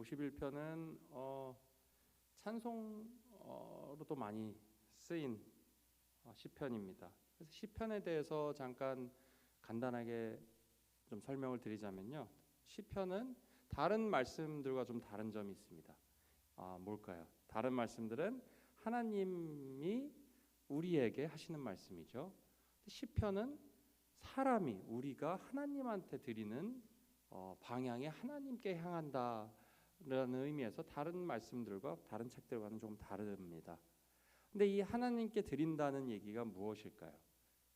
51편은 찬송로도 많이 쓰인 시편입니다. 그래서 시편에 대해서 잠깐 간단하게 좀 설명을 드리자면요, 시편은 다른 말씀들과 좀 다른 점이 있습니다. 뭘까요? 다른 말씀들은 하나님이 우리에게 하시는 말씀이죠. 시편은 사람이, 우리가 하나님한테 드리는 방향이 하나님께 향한다라는 의미에서 다른 말씀들과 다른 책들과는 조금 다릅니다. 근데 이 하나님께 드린다는 얘기가 무엇일까요?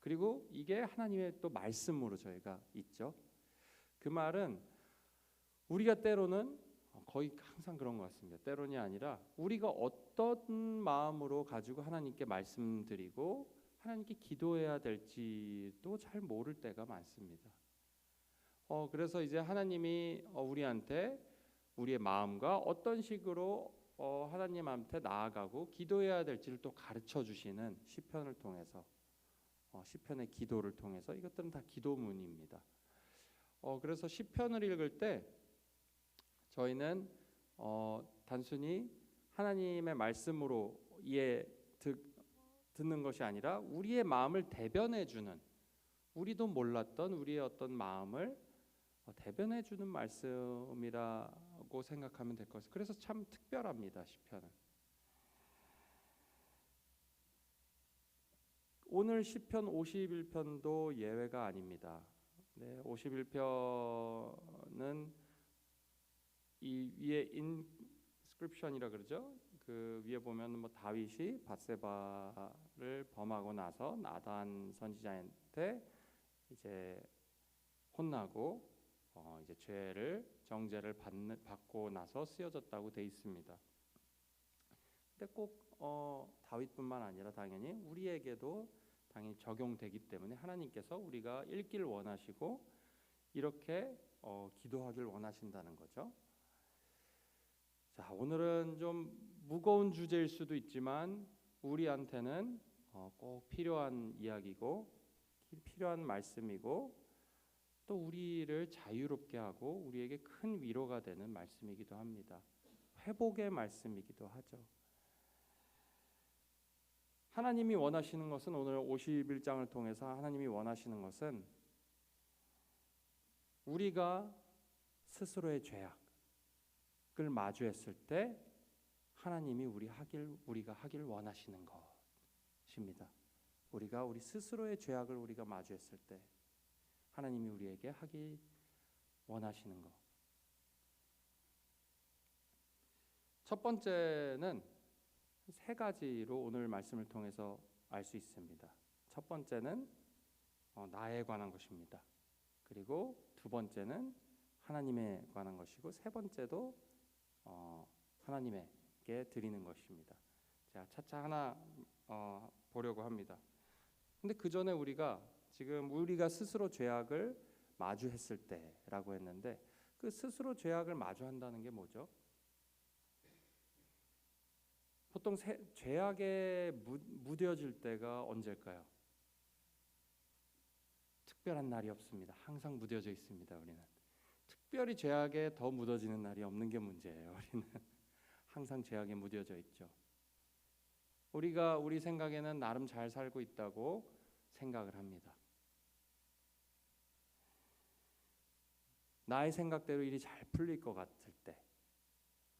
그리고 이게 하나님의 또 말씀으로 저희가 있죠. 그 말은 우리가 때로는 거의 항상 그런 것 같습니다. 때론이 아니라 우리가 어떤 마음으로 가지고 하나님께 말씀드리고 하나님께 기도해야 될지도 잘 모를 때가 많습니다. 그래서 이제 하나님이 우리한테 우리의 마음과 어떤 식으로 하나님한테 나아가고 기도해야 될지를 또 가르쳐 주시는 시편을 통해서, 시편의 기도를 통해서, 이것들은 다 기도문입니다. 그래서 시편을 읽을 때 저희는 단순히 하나님의 말씀으로 듣는 것이 아니라 우리의 마음을 대변해 주는, 우리도 몰랐던 우리의 어떤 마음을 대변해 주는 말씀이라고 생각하면 될 것 같아요. 그래서 참 특별합니다, 시편은. 오늘 시편 51편도 예외가 아닙니다. 네, 51편은 이 위에 인스크립션이라 그러죠. 그 위에 보면 뭐 다윗이 밧세바를 범하고 나서 나단 선지자한테 이제 혼나고 이제 정죄를 받고 나서 쓰여졌다고 돼 있습니다. 근데 꼭 다윗뿐만 아니라 당연히 우리에게도 당연히 적용되기 때문에 하나님께서 우리가 읽길 원하시고 이렇게 기도하길 원하신다는 거죠. 자, 오늘은 좀 무거운 주제일 수도 있지만 우리한테는 꼭 필요한 이야기고 필요한 말씀이고 또 우리를 자유롭게 하고 우리에게 큰 위로가 되는 말씀이기도 합니다. 회복의 말씀이기도 하죠. 하나님이 원하시는 것은, 오늘 51장을 통해서 하나님이 원하시는 것은 우리가 스스로의 죄악을 마주했을 때 하나님이 우리가 하길 원하시는 것입니다. 우리 스스로의 죄악을 우리가 마주했을 때 하나님이 우리에게 하기 원하시는 것. 첫 번째는 세 가지로 오늘 말씀을 통해서 알 수 있습니다. 첫 번째는 나에 관한 것입니다. 그리고 두 번째는 하나님에 관한 것이고 세 번째도 하나님에게 드리는 것입니다. 자, 차차 하나 보려고 합니다. 근데 그 전에 지금 우리가 스스로 죄악을 마주했을 때라고 했는데, 그 스스로 죄악을 마주한다는 게 뭐죠? 보통 죄악에 무뎌질 때가 언제일까요? 특별한 날이 없습니다. 항상 무뎌져 있습니다. 우리는 특별히 죄악에 더 묻어지는 날이 없는 게 문제예요. 우리는 항상 죄악에 무뎌져 있죠. 우리가 우리 생각에는 나름 잘 살고 있다고 생각을 합니다. 나의 생각대로 일이 잘 풀릴 것 같을 때,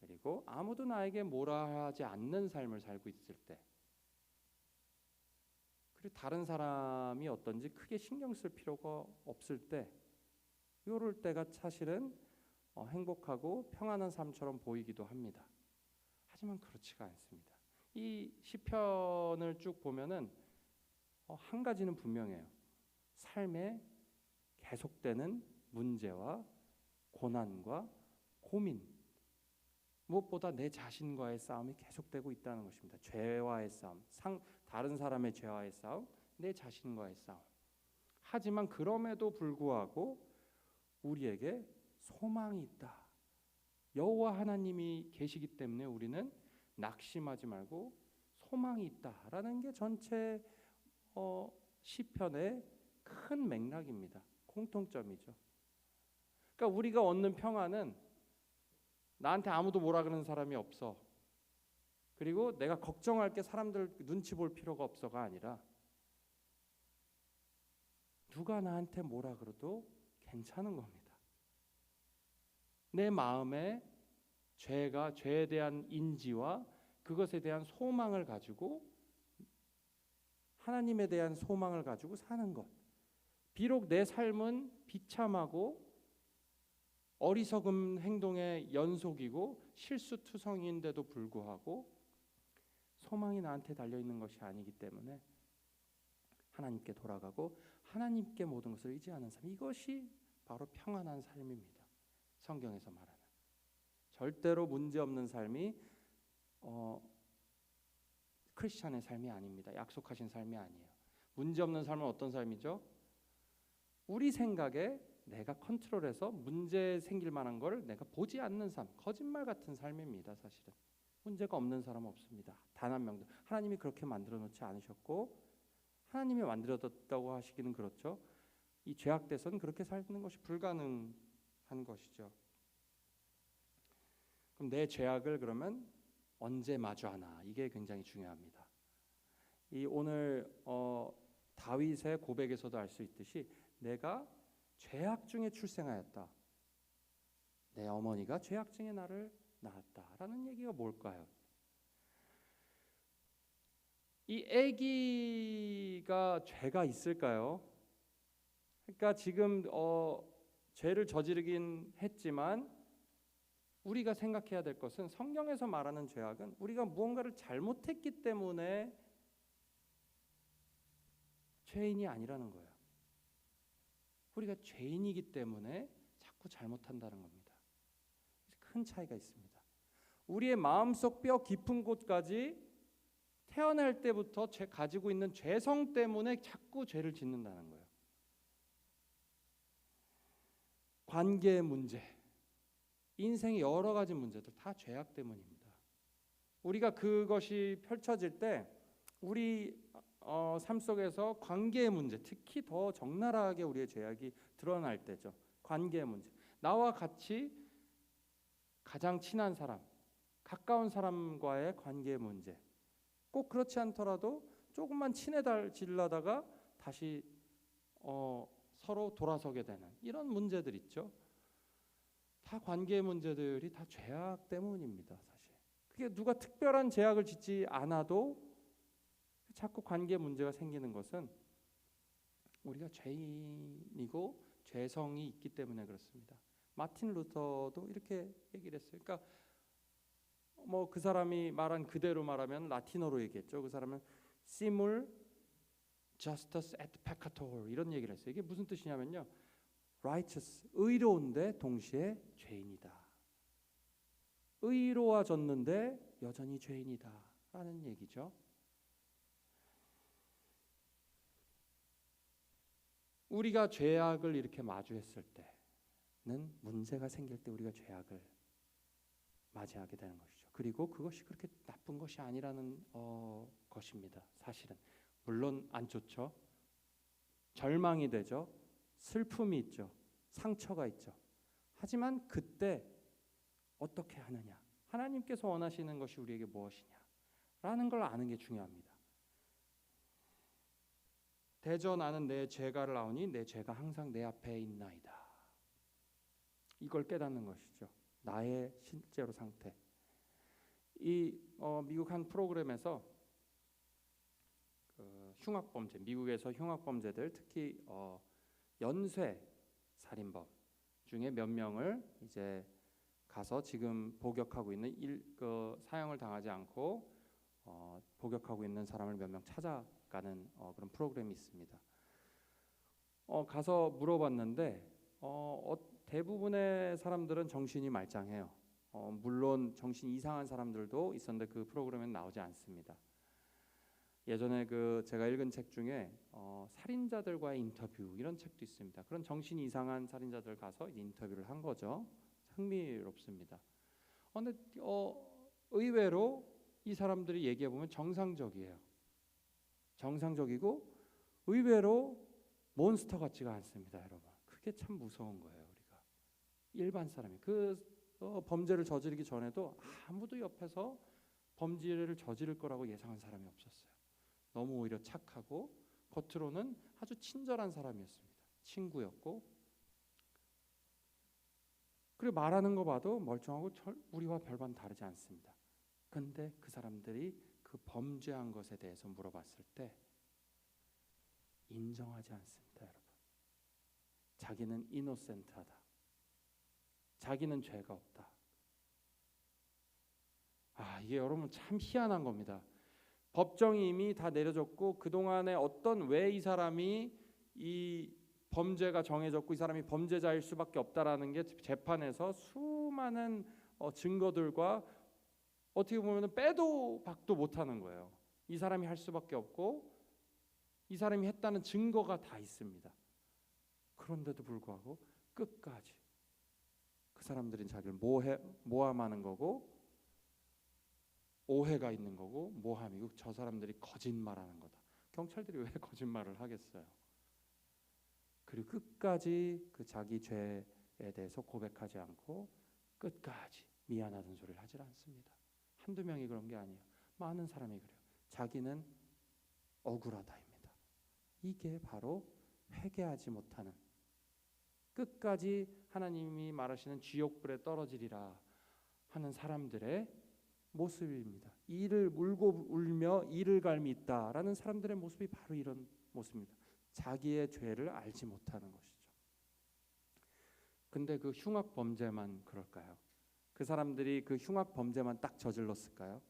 그리고 아무도 나에게 뭐라 하지 않는 삶을 살고 있을 때, 그리고 다른 사람이 어떤지 크게 신경 쓸 필요가 없을 때, 이럴 때가 사실은 행복하고 평안한 삶처럼 보이기도 합니다. 하지만 그렇지가 않습니다. 이 시편을 쭉 보면은 한 가지는 분명해요. 삶에 계속되는 문제와 고난과 고민, 무엇보다 내 자신과의 싸움이 계속되고 있다는 것입니다. 죄와의 싸움, 다른 사람의 죄와의 싸움, 내 자신과의 싸움. 하지만 그럼에도 불구하고 우리에게 소망이 있다. 여호와 하나님이 계시기 때문에 우리는 낙심하지 말고 소망이 있다라는 게 전체 시편의 큰 맥락입니다. 공통점이죠. 그러니까 우리가 얻는 평안은 나한테 아무도 뭐라 그러는 사람이 없어. 그리고 내가 걱정할 게 사람들 눈치 볼 필요가 없어가 아니라 누가 나한테 뭐라 그래도 괜찮은 겁니다. 내 마음에 죄에 대한 인지와 그것에 대한 소망을 가지고 하나님에 대한 소망을 가지고 사는 것. 비록 내 삶은 비참하고 어리석은 행동의 연속이고 실수투성이인데도 불구하고 소망이 나한테 달려있는 것이 아니기 때문에 하나님께 돌아가고 하나님께 모든 것을 의지하는 삶, 이것이 바로 평안한 삶입니다. 성경에서 말하는 절대로 문제없는 삶이 크리스찬의 삶이 아닙니다. 약속하신 삶이 아니에요. 문제없는 삶은 어떤 삶이죠? 우리 생각에 내가 컨트롤해서 문제 생길 만한 걸 내가 보지 않는 삶, 거짓말 같은 삶입니다. 사실은 문제가 없는 사람은 없습니다. 단 한 명도. 하나님이 그렇게 만들어 놓지 않으셨고 하나님이 만들어뒀다고 하시기는 그렇죠. 이 죄악돼서는 그렇게 사는 것이 불가능한 것이죠. 그럼 내 죄악을 그러면 언제 마주하나, 이게 굉장히 중요합니다. 이 오늘 다윗의 고백에서도 알 수 있듯이 내가 죄악 중에 출생하였다. 내 어머니가 죄악 중에 나를 낳았다라는 얘기가 뭘까요? 이 아기가 죄가 있을까요? 그러니까 지금 죄를 저지르긴 했지만 우리가 생각해야 될 것은 성경에서 말하는 죄악은 우리가 무언가를 잘못했기 때문에 죄인이 아니라는 거예요. 우리가 죄인이기 때문에 자꾸 잘못한다는 겁니다. 큰 차이가 있습니다. 우리의 마음속 뼈 깊은 곳까지 태어날 때부터 가지고 있는 죄성 때문에 자꾸 죄를 짓는다는 거예요. 관계의 문제, 인생의 여러 가지 문제들 다 죄악 때문입니다. 우리가 그것이 펼쳐질 때 우리 삶 속에서 관계의 문제, 특히 더 적나라하게 우리의 죄악이 드러날 때죠. 관계의 문제. 나와 같이 가장 친한 사람, 가까운 사람과의 관계의 문제. 꼭 그렇지 않더라도 조금만 친해지려다가 다시 서로 돌아서게 되는 이런 문제들 있죠. 다 관계의 문제들이 다 죄악 때문입니다. 사실 그게 누가 특별한 죄악을 짓지 않아도 자꾸 관계 문제가 생기는 것은 우리가 죄인이고 죄성이 있기 때문에 그렇습니다. 마틴 루터도 이렇게 얘기를 했어요. 그러니까 뭐 그 사람이 말한 그대로 말하면 라틴어로 얘기했죠. 그 사람은 simul justus et peccator 이런 얘기를 했어요. 이게 무슨 뜻이냐면요. righteous, 의로운데 동시에 죄인이다. 의로워졌는데 여전히 죄인이다 라는 얘기죠. 우리가 죄악을 이렇게 마주했을 때는 문제가 생길 때 우리가 죄악을 맞이하게 되는 것이죠. 그리고 그것이 그렇게 나쁜 것이 아니라는 것입니다. 사실은 물론 안 좋죠. 절망이 되죠. 슬픔이 있죠. 상처가 있죠. 하지만 그때 어떻게 하느냐, 하나님께서 원하시는 것이 우리에게 무엇이냐 라는 걸 아는 게 중요합니다. 대저 나는 내 죄가를 아오니 내 죄가 항상 내 앞에 있나이다. 이걸 깨닫는 것이죠. 나의 실제로 상태. 이 미국 한 프로그램에서 흉악범죄, 미국에서 흉악범죄들 특히 연쇄 살인범 중에 몇 명을 이제 가서 지금 복역하고 있는 사형을 당하지 않고 복역하고 있는 사람을 몇 명 찾아가는 그런 프로그램이 있습니다. 가서 물어봤는데 대부분의 사람들은 정신이 말짱해요. 물론 정신 이상한 사람들도 있었는데 그 프로그램에는 나오지 않습니다. 예전에 제가 읽은 책 중에 살인자들과의 인터뷰 이런 책도 있습니다. 그런 정신이 이상한 살인자들 가서 인터뷰를 한 거죠. 흥미롭습니다. 근데 의외로 이 사람들이 얘기해 보면 정상적이에요. 정상적이고 의외로 몬스터 같지가 않습니다, 여러분. 그게 참 무서운 거예요. 우리가 일반 사람이 범죄를 저지르기 전에도 아무도 옆에서 범죄를 저지를 거라고 예상한 사람이 없었어요. 너무 오히려 착하고 겉으로는 아주 친절한 사람이었습니다. 친구였고, 그리고 말하는 거 봐도 멀쩡하고 우리와 별반 다르지 않습니다. 근데 그 사람들이 그 범죄한 것에 대해서 물어봤을 때 인정하지 않습니다, 여러분. 자기는 이노센트하다. 자기는 죄가 없다. 이게 여러분 참 희한한 겁니다. 법정이 이미 다 내려졌고 그동안에 왜 이 사람이 이 범죄가 정해졌고 이 사람이 범죄자일 수밖에 없다라는 게 재판에서 수많은 증거들과 어떻게 보면 빼도 박도 못하는 거예요. 이 사람이 할 수밖에 없고 이 사람이 했다는 증거가 다 있습니다. 그런데도 불구하고 끝까지 그 사람들은 자기를 모함하는 거고 오해가 있는 거고 모함이고 저 사람들이 거짓말하는 거다. 경찰들이 왜 거짓말을 하겠어요? 그리고 끝까지 그 자기 죄에 대해서 고백하지 않고 끝까지 미안하다는 소리를 하질 않습니다. 한두 명이 그런 게 아니에요. 많은 사람이 그래요. 자기는 억울하다입니다. 이게 바로 회개하지 못하는, 끝까지 하나님이 말하시는 지옥불에 떨어지리라 하는 사람들의 모습입니다. 이를 물고 울며 이를 갈미 있다라는 사람들의 모습이 바로 이런 모습입니다. 자기의 죄를 알지 못하는 것이죠. 근데 그 흉악 범죄만 그럴까요? 그 사람들이 그 흉악 범죄만 딱 저질렀을까요?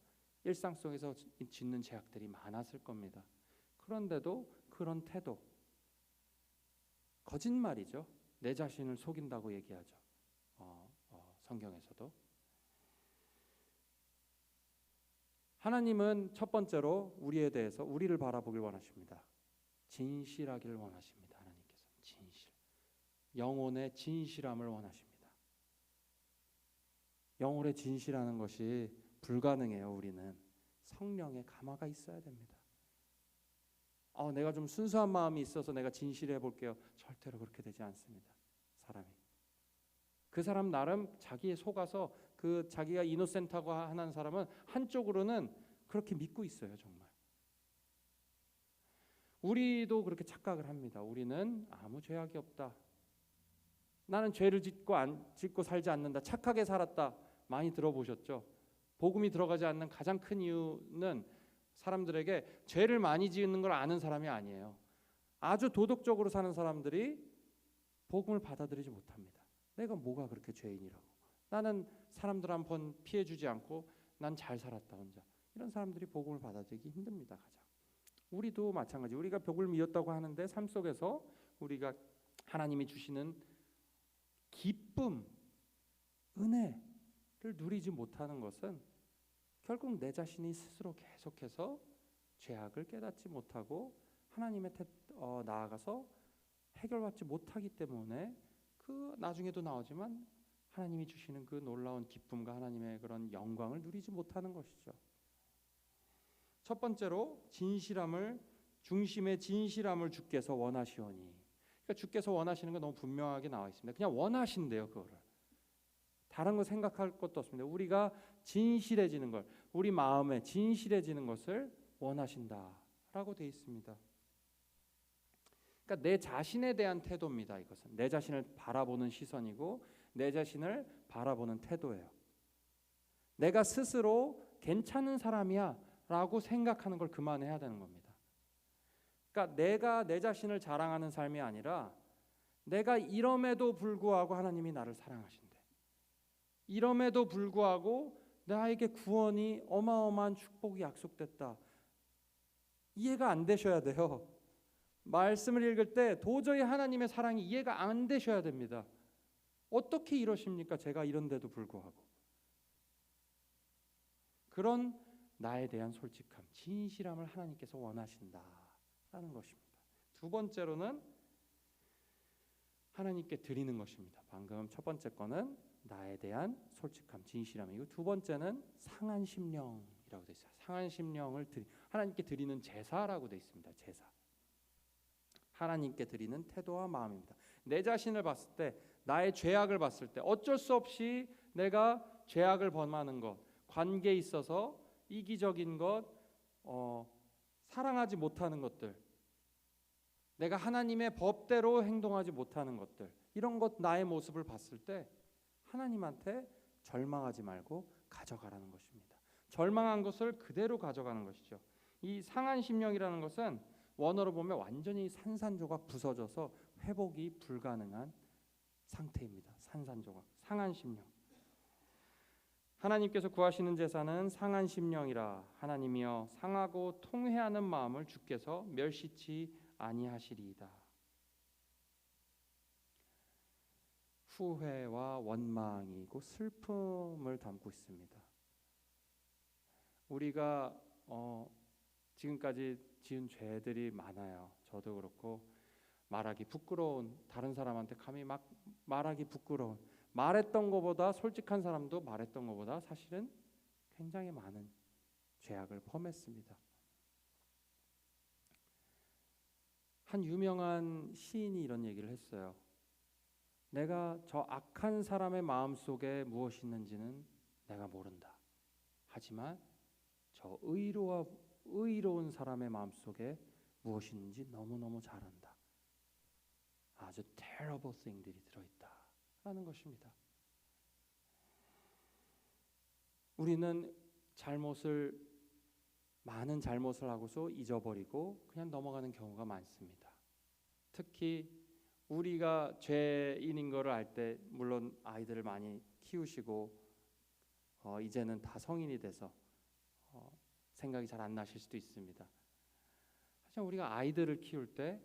일상 속에서 짓는 죄악들이 많았을 겁니다. 그런데도 그런 태도, 거짓말이죠. 내 자신을 속인다고 얘기하죠. 성경에서도. 하나님은 첫 번째로 우리를 바라보길 원하십니다. 진실하기를 원하십니다. 하나님께서 진실, 영혼의 진실함을 원하십니다. 영혼의 진실하는 것이 불가능해요. 우리는 성령의 감화가 있어야 됩니다. 내가 좀 순수한 마음이 있어서 내가 진실해 볼게요. 절대로 그렇게 되지 않습니다. 사람이. 그 사람 나름 자기에 속아서 그 자기가 이노센트하고 하는 사람은 한쪽으로는 그렇게 믿고 있어요. 정말. 우리도 그렇게 착각을 합니다. 우리는 아무 죄악이 없다. 나는 죄를 짓고 살지 않는다. 착하게 살았다. 많이 들어보셨죠? 복음이 들어가지 않는 가장 큰 이유는 사람들에게 죄를 많이 짓는 걸 아는 사람이 아니에요. 아주 도덕적으로 사는 사람들이 복음을 받아들이지 못합니다. 내가 뭐가 그렇게 죄인이라고. 나는 사람들 한 번 피해주지 않고 난 잘 살았다 혼자. 이런 사람들이 복음을 받아들이기 힘듭니다. 가장. 우리도 마찬가지. 우리가 복을 믿었다고 하는데 삶 속에서 우리가 하나님이 주시는 기쁨, 은혜를 누리지 못하는 것은 결국 내 자신이 스스로 계속해서 죄악을 깨닫지 못하고 하나님의 나아가서 해결받지 못하기 때문에 그 나중에도 나오지만 하나님이 주시는 그 놀라운 기쁨과 하나님의 그런 영광을 누리지 못하는 것이죠. 첫 번째로 중심의 진실함을 주께서 원하시오니. 그러니까 주께서 원하시는 건 너무 분명하게 나와 있습니다. 그냥 원하신대요. 그거를. 다른 거 생각할 것도 없습니다. 우리가 진실해지는 걸, 우리 마음에 진실해지는 것을 원하신다라고 되어 있습니다. 그러니까 내 자신에 대한 태도입니다. 이것은 내 자신을 바라보는 시선이고 내 자신을 바라보는 태도예요. 내가 스스로 괜찮은 사람이야 라고 생각하는 걸 그만해야 되는 겁니다. 그러니까 내가 내 자신을 자랑하는 삶이 아니라 내가 이럼에도 불구하고 하나님이 나를 사랑하신대. 이럼에도 불구하고 나에게 구원이 어마어마한 축복이 약속됐다. 이해가 안 되셔야 돼요. 말씀을 읽을 때 도저히 하나님의 사랑이 이해가 안 되셔야 됩니다. 어떻게 이러십니까? 제가 이런데도 불구하고. 그런 나에 대한 솔직함, 진실함을 하나님께서 원하신다라는 것입니다. 두 번째로는 하나님께 드리는 것입니다. 방금 첫 번째 거는 나에 대한 솔직함, 진실함이고 두 번째는 상한 심령이라고 되어 있어요. 상한 심령을 하나님께 드리는 제사라고 되어 있습니다. 제사. 하나님께 드리는 태도와 마음입니다. 내 자신을 봤을 때 나의 죄악을 봤을 때 어쩔 수 없이 내가 죄악을 범하는 것, 관계에 있어서 이기적인 것, 사랑하지 못하는 것들, 내가 하나님의 법대로 행동하지 못하는 것들, 이런 것 나의 모습을 봤을 때 하나님한테 절망하지 말고 가져가라는 것입니다. 절망한 것을 그대로 가져가는 것이죠. 이 상한 심령이라는 것은 원어로 보면 완전히 산산조각 부서져서 회복이 불가능한 상태입니다. 산산조각, 상한 심령. 하나님께서 구하시는 제사는 상한 심령이라. 하나님이여 상하고 통회하는 마음을 주께서 멸시치 아니하시리이다. 후회와 원망이고 슬픔을 담고 있습니다. 우리가 지금까지 지은 죄들이 많아요. 저도 그렇고 말하기 부끄러운, 다른 사람한테 감히 막 말하기 부끄러운, 말했던 것보다, 솔직한 사람도 말했던 것보다 사실은 굉장히 많은 죄악을 범했습니다. 한 유명한 시인이 이런 얘기를 했어요. 내가 저 악한 사람의 마음속에 무엇이 있는지는 내가 모른다. 하지만 저 의로운 사람의 마음속에 무엇이 있는지 너무너무 잘 안다. 아주 terrible thing들이 들어있다라는 것입니다. 우리는 많은 잘못을 하고서 잊어버리고 그냥 넘어가는 경우가 많습니다. 특히 우리가 죄인인 것을 알 때, 물론 아이들을 많이 키우시고 이제는 다 성인이 돼서 생각이 잘 안 나실 수도 있습니다. 하지만 우리가 아이들을 키울 때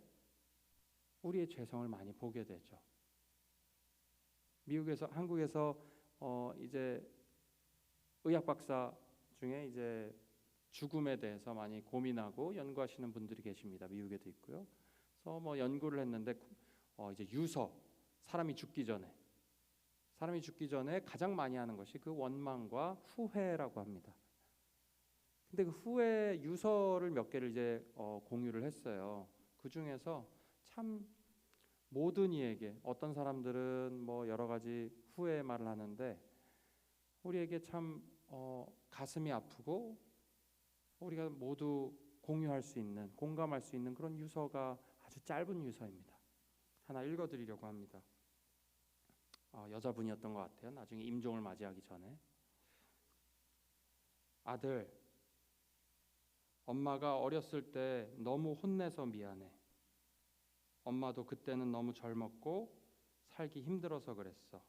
우리의 죄성을 많이 보게 되죠. 한국에서 이제 의학 박사 중에 이제 죽음에 대해서 많이 고민하고 연구하시는 분들이 계십니다. 미국에도 있고요. 그래서 연구를 했는데 이제 사람이 죽기 전에 가장 많이 하는 것이 그 원망과 후회라고 합니다. 근데 그 후회 유서를 몇 개를 이제 공유를 했어요. 그 중에서 참 모든 이에게, 어떤 사람들은 여러 가지 후회의 말을 하는데 우리에게 참 가슴이 아프고 우리가 모두 공유할 수 있는, 공감할 수 있는 그런 유서가 아주 짧은 유서입니다. 하나 읽어드리려고 합니다. 여자분이었던 것 같아요. 나중에 임종을 맞이하기 전에. 아들, 엄마가 어렸을 때 너무 혼내서 미안해. 엄마도 그때는 너무 젊었고 살기 힘들어서 그랬어.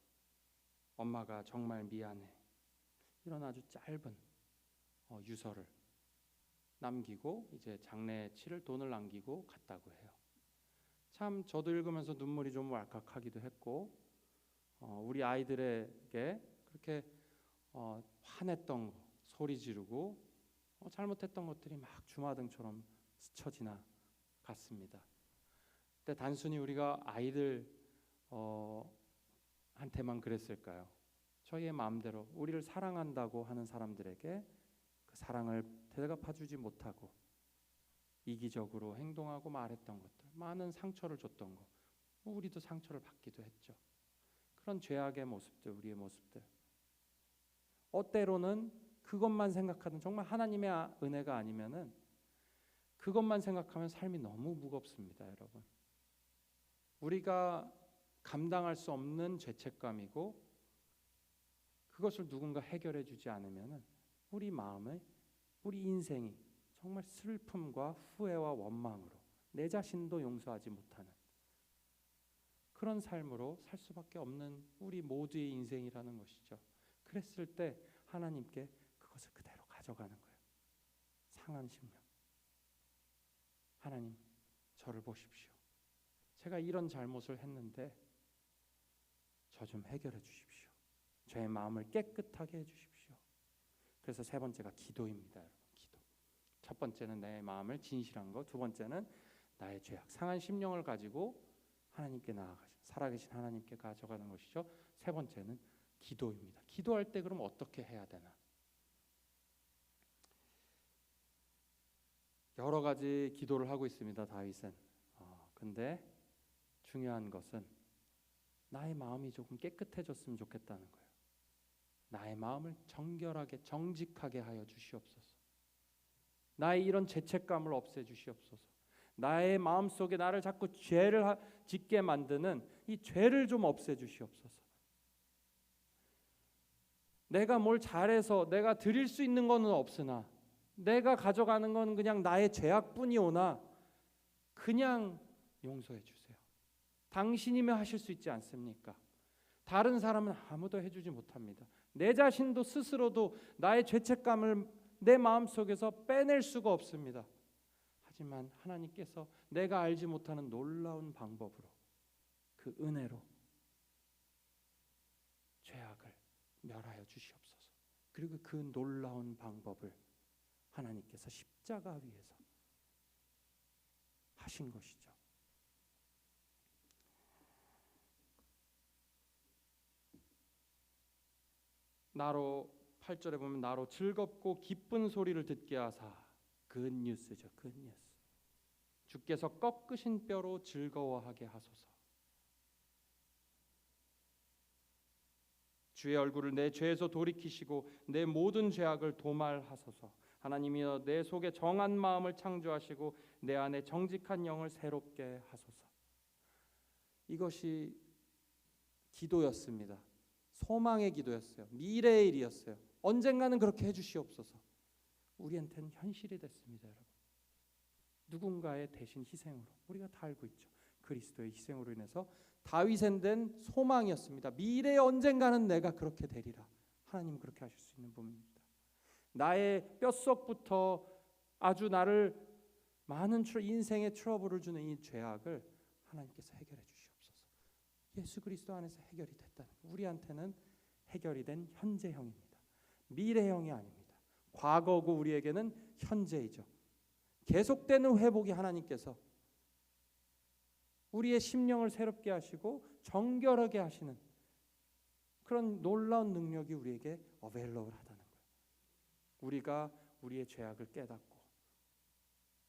엄마가 정말 미안해. 이런 아주 짧은 유서를 남기고 이제 장례에 치를 돈을 남기고 갔다고 해요. 참 저도 읽으면서 눈물이 좀 왈칵하기도 했고 우리 아이들에게 그렇게 화냈던 거, 소리 지르고 잘못했던 것들이 막 주마등처럼 스쳐 지나갔습니다. 근데 단순히 우리가 아이들 한테만 그랬을까요? 저희의 마음대로 우리를 사랑한다고 하는 사람들에게 그 사랑을 대갚아주지 못하고 이기적으로 행동하고 말했던 것들, 많은 상처를 줬던 것, 우리도 상처를 받기도 했죠. 그런 죄악의 모습들, 우리의 모습들. 때로는 그것만 생각하는, 정말 하나님의 은혜가 아니면은 그것만 생각하면 삶이 너무 무겁습니다, 여러분. 우리가 감당할 수 없는 죄책감이고 그것을 누군가 해결해 주지 않으면은 우리 마음에, 우리 인생이 정말 슬픔과 후회와 원망으로 내 자신도 용서하지 못하는 그런 삶으로 살 수밖에 없는 우리 모두의 인생이라는 것이죠. 그랬을 때 하나님께 그것을 그대로 가져가는 거예요. 상한 심령. 하나님, 저를 보십시오. 제가 이런 잘못을 했는데 저 좀 해결해 주십시오. 저의 마음을 깨끗하게 해주십시오. 그래서 세 번째가 기도입니다, 여러분. 기도. 첫 번째는 내 마음을 진실한 것, 두 번째는 나의 죄악, 상한 심령을 가지고 하나님께 나아가시, 살아계신 하나님께 가져가는 것이죠. 세 번째는 기도입니다. 기도할 때 그럼 어떻게 해야 되나? 여러 가지 기도를 하고 있습니다, 다윗은. 근데 중요한 것은 나의 마음이 조금 깨끗해졌으면 좋겠다는 거예요. 나의 마음을 정결하게 정직하게 하여 주시옵소서. 나의 이런 죄책감을 없애 주시옵소서. 나의 마음속에 나를 자꾸 죄를 짓게 만드는 이 죄를 좀 없애 주시옵소서. 내가 뭘 잘해서 내가 드릴 수 있는 것은 없으나 내가 가져가는 건 그냥 나의 죄악뿐이오나 그냥 용서해 주세요. 당신이면 하실 수 있지 않습니까? 다른 사람은 아무도 해주지 못합니다. 내 자신도 스스로도 나의 죄책감을 내 마음속에서 빼낼 수가 없습니다. 하지만 하나님께서 내가 알지 못하는 놀라운 방법으로 그 은혜로 죄악을 멸하여 주시옵소서. 그리고 그 놀라운 방법을 하나님께서 십자가 위에서 하신 것이죠. 나로 8절에 보면 나로 즐겁고 기쁜 소리를 듣게 하사 굿뉴스죠. 굿뉴스. 주께서 꺾으신 뼈로 즐거워하게 하소서. 주의 얼굴을 내 죄에서 돌이키시고 내 모든 죄악을 도말하소서. 하나님이여 내 속에 정한 마음을 창조하시고 내 안에 정직한 영을 새롭게 하소서. 이것이 기도였습니다. 소망의 기도였어요. 미래의 일이었어요. 언젠가는 그렇게 해주시옵소서. 우리한테는 현실이 됐습니다, 여러분. 누군가의 대신 희생으로 우리가 다 알고 있죠. 그리스도의 희생으로 인해서 다윗에 된 소망이었습니다. 미래에 언젠가는 내가 그렇게 되리라. 하나님은 그렇게 하실 수 있는 분입니다. 나의 뼛속부터 아주 나를 많은 인생의 트러블을 주는 이 죄악을 하나님께서 해결해 주시옵소서. 예수 그리스도 안에서 해결이 됐다는 거예요. 우리한테는 해결이 된 현재형입니다. 미래형이 아닙니다. 과거고 우리에게는 현재이죠. 계속되는 회복이 하나님께서 우리의 심령을 새롭게 하시고 정결하게 하시는 그런 놀라운 능력이 우리에게 어베일러블하다는 거예요. 우리가 우리의 죄악을 깨닫고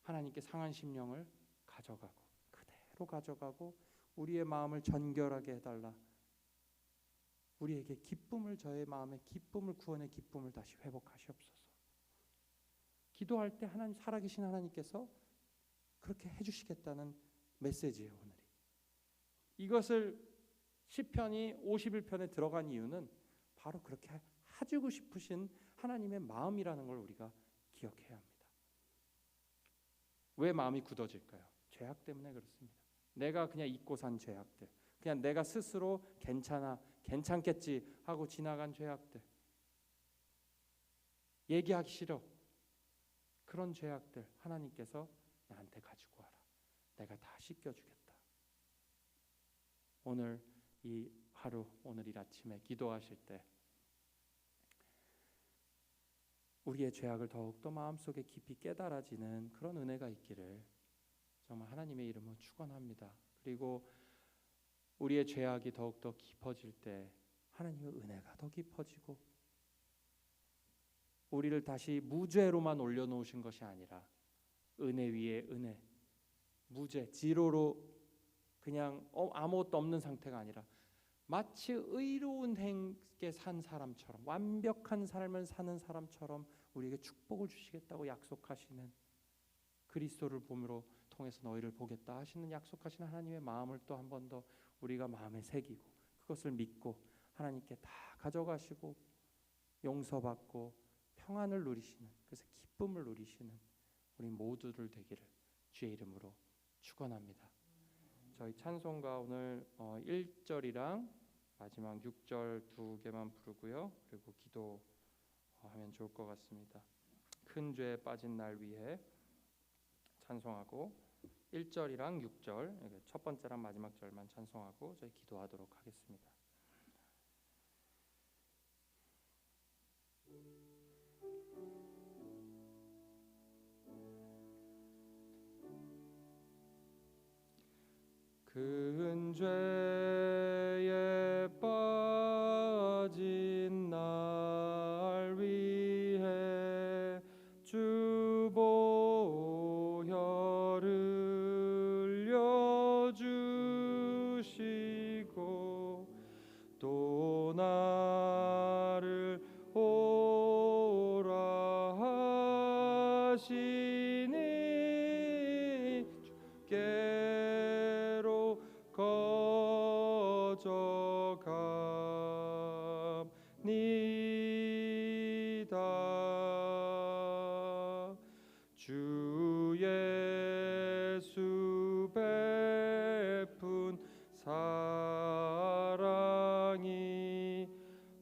하나님께 상한 심령을 가져가고 그대로 가져가고 우리의 마음을 전결하게 해달라. 우리에게 기쁨을 저의 마음의 기쁨을 구원의 기쁨을 다시 회복하시옵소서. 기도할 때 하나님 살아계신 하나님께서 그렇게 해주시겠다는 메시지예요. 오늘이 이것을 시편이 51편에 들어간 이유는 바로 그렇게 해주고 싶으신 하나님의 마음이라는 걸 우리가 기억해야 합니다. 왜 마음이 굳어질까요? 죄악 때문에 그렇습니다. 내가 그냥 잊고 산 죄악들, 그냥 내가 스스로 괜찮겠지 하고 지나간 죄악들, 얘기하기 싫어 그런 죄악들 하나님께서 나한테 가지고 와라. 내가 다 씻겨주겠다. 오늘 이 하루, 오늘 이 아침에 기도하실 때 우리의 죄악을 더욱더 마음속에 깊이 깨달아지는 그런 은혜가 있기를 정말 하나님의 이름으로 축원합니다. 그리고 우리의 죄악이 더욱더 깊어질 때 하나님의 은혜가 더 깊어지고 우리를 다시 무죄로만 올려놓으신 것이 아니라 은혜 위에 은혜, 무죄, 지로로 그냥 아무것도 없는 상태가 아니라 마치 의로운 행에 산 사람처럼 완벽한 삶을 사는 사람처럼 우리에게 축복을 주시겠다고 약속하시는 그리스도를 봄으로 통해서 너희를 보겠다 하시는 약속하신 하나님의 마음을 또 한 번 더 우리가 마음에 새기고 그것을 믿고 하나님께 다 가져가시고 용서받고 평안을 누리시는 그래서 기쁨을 누리시는 우리 모두들 되기를 주의 이름으로 축원합니다. 저희 찬송가 오늘 1절이랑 마지막 6절 두 개만 부르고요. 그리고 기도하면 좋을 것 같습니다. 큰 죄에 빠진 날 위해 찬송하고 1절이랑 6절 첫 번째랑 마지막 절만 찬송하고 저희 기도하도록 하겠습니다. 큰 죄에 빠진 날 위해 주 보혈을 흘려주시고 하시니 주께로 거저갑니다. 주 예수 베푼 사랑이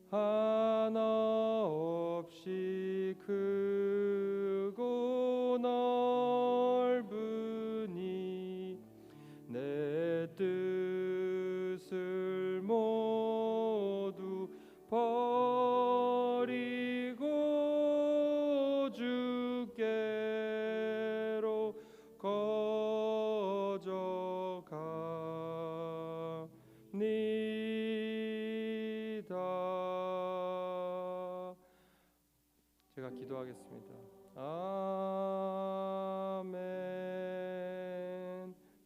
하나 없이 크고 넓으니 내 뜻을 모두 버리고 주께로 거저갑니다. 제가 기도하겠습니다. 아멘.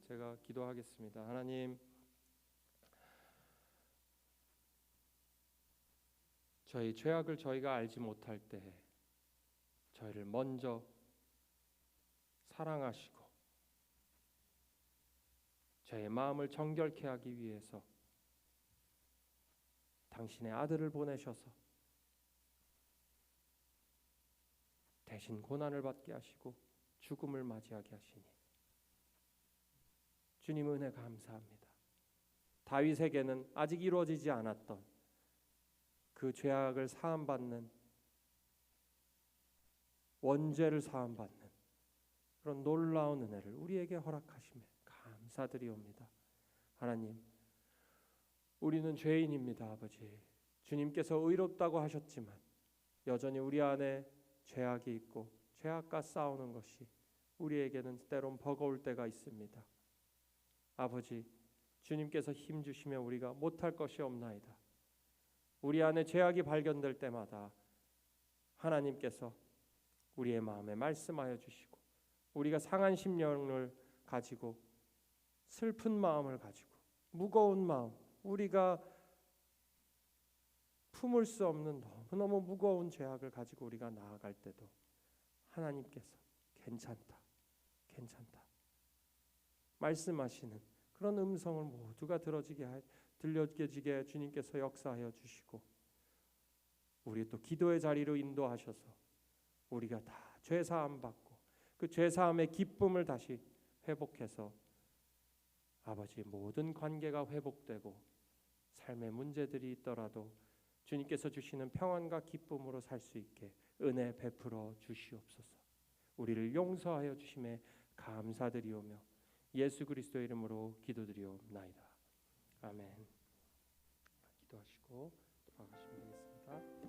제가 기도하겠습니다. 하나님, 저희 죄악을 저희가 알지 못할 때 저희를 먼저 사랑하시고 저의 마음을 정결케 하기 위해서 당신의 아들을 보내셔서 대신 고난을 받게 하시고 죽음을 맞이하게 하시니 주님 은혜 감사합니다. 다윗에게는 아직 이루어지지 않았던 그 죄악을 사함받는, 원죄를 사함받는 그런 놀라운 은혜를 우리에게 허락하시며 감사드리옵니다. 하나님, 우리는 죄인입니다. 아버지, 주님께서 의롭다고 하셨지만 여전히 우리 안에 죄악이 있고 죄악과 싸우는 것이 우리에게는 때론 버거울 때가 있습니다. 아버지, 주님께서 힘 주시면 우리가 못할 것이 없나이다. 우리 안에 죄악이 발견될 때마다 하나님께서 우리의 마음에 말씀하여 주시고 우리가 상한 심령을 가지고 슬픈 마음을 가지고 무거운 마음, 우리가 품을 수 없는 너무너무 무거운 죄악을 가지고 우리가 나아갈 때도 하나님께서 괜찮다, 괜찮다 말씀하시는 그런 음성을 모두가 들려지게 주님께서 역사하여 주시고 우리 또 기도의 자리로 인도하셔서 우리가 다 죄사함 받고 그 죄사함의 기쁨을 다시 회복해서 아버지, 모든 관계가 회복되고 삶의 문제들이 있더라도 주님께서 주시는 평안과 기쁨으로 살 수 있게 은혜 베풀어 주시옵소서. 우리를 용서하여 주심에 감사드리오며 예수 그리스도의 이름으로 기도드리옵나이다. 아멘. 기도하시고 돌아가시면 되겠습니다.